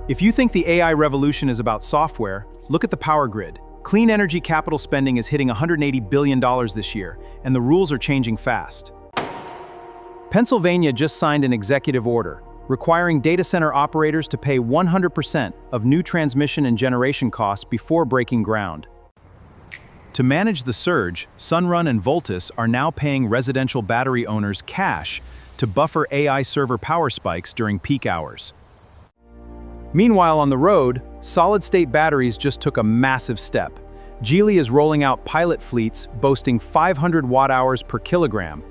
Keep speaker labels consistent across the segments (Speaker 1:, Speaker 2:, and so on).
Speaker 1: If you think the AI revolution is about software, look at the power grid. Clean energy capital spending is hitting $180 billion this year, and the rules are changing fast. Pennsylvania just signed an executive order requiring data center operators to pay 100% of new transmission and generation costs before breaking ground. To manage the surge, Sunrun and Voltus are now paying residential battery owners cash to buffer AI server power spikes during peak hours. Meanwhile, on the road, solid-state batteries just took a massive step. Geely is rolling out pilot fleets boasting 500 watt-hours per kilogram.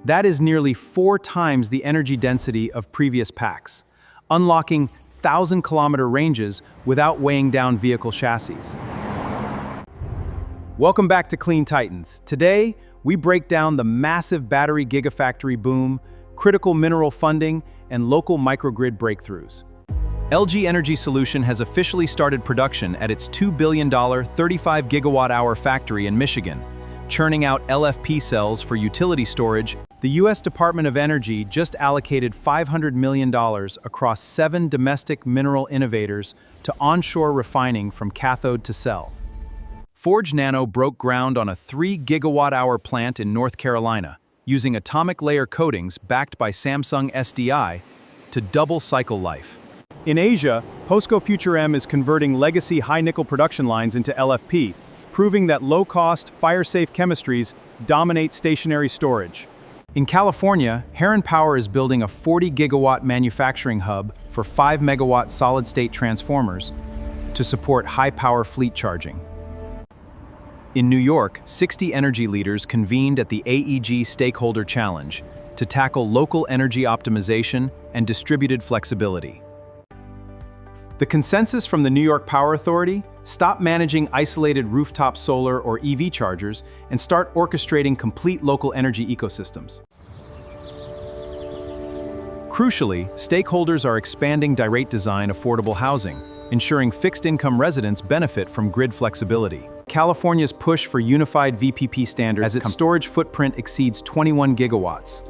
Speaker 1: That is nearly 4 times the energy density of previous packs, unlocking 1,000-kilometer ranges without weighing down vehicle chassis. Welcome back to Clean Titans. Today, we break down the massive battery gigafactory boom, critical mineral funding, and local microgrid breakthroughs. LG Energy Solution has officially started production at its $2 billion 35 gigawatt-hour factory in Michigan, churning out LFP cells for utility storage. The U.S. Department of Energy just allocated $500 million across 7 domestic mineral innovators to onshore refining from cathode to cell. Forge Nano broke ground on a 3 gigawatt-hour plant in North Carolina, using atomic layer coatings backed by Samsung SDI to double cycle life.
Speaker 2: In Asia, Posco Future M is converting legacy high-nickel production lines into LFP, proving that low-cost, fire-safe chemistries dominate stationary storage.
Speaker 1: In California, Heron Power is building a 40-gigawatt manufacturing hub for 5-megawatt solid-state transformers to support high-power fleet charging. In New York, 60 energy leaders convened at the AEG Stakeholder Challenge to tackle local energy optimization and distributed flexibility. The consensus from the New York Power Authority: stop managing isolated rooftop solar or EV chargers and start orchestrating complete local energy ecosystems. Crucially, stakeholders are expanding direct design affordable housing, ensuring fixed-income residents benefit from grid flexibility. California's push for unified VPP standards as its storage footprint exceeds 21 gigawatts,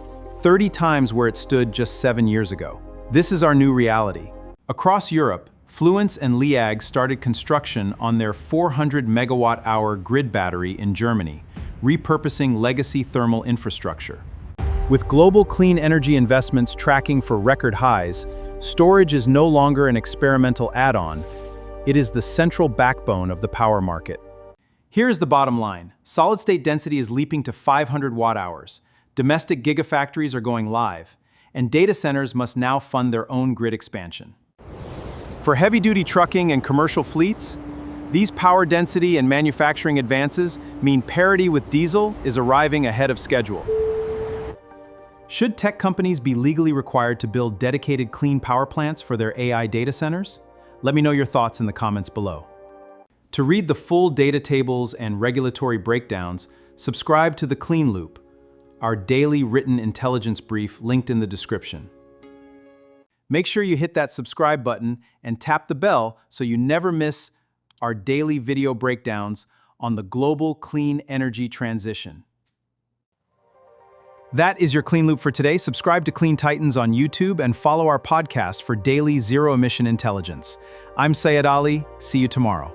Speaker 1: 30 times where it stood just 7 years ago. This is our new reality. Across Europe, Fluence and LEAG started construction on their 400 megawatt-hour grid battery in Germany, repurposing legacy thermal infrastructure. With global clean energy investments tracking for record highs, storage is no longer an experimental add-on. It is the central backbone of the power market. Here's the bottom line. Solid-state density is leaping to 500 watt-hours. Domestic gigafactories are going live, and data centers must now fund their own grid expansion. For heavy-duty trucking and commercial fleets, these power density and manufacturing advances mean parity with diesel is arriving ahead of schedule. Should tech companies be legally required to build dedicated clean power plants for their AI data centers? Let me know your thoughts in the comments below. To read the full data tables and regulatory breakdowns, subscribe to The Clean Loop, our daily written intelligence brief linked in the description. Make sure you hit that subscribe button and tap the bell so you never miss our daily video breakdowns on the global clean energy transition. That is your Clean Loop for today. Subscribe to Clean Titans on YouTube and follow our podcast for daily zero-emission intelligence. I'm Sayed Ali. See you tomorrow.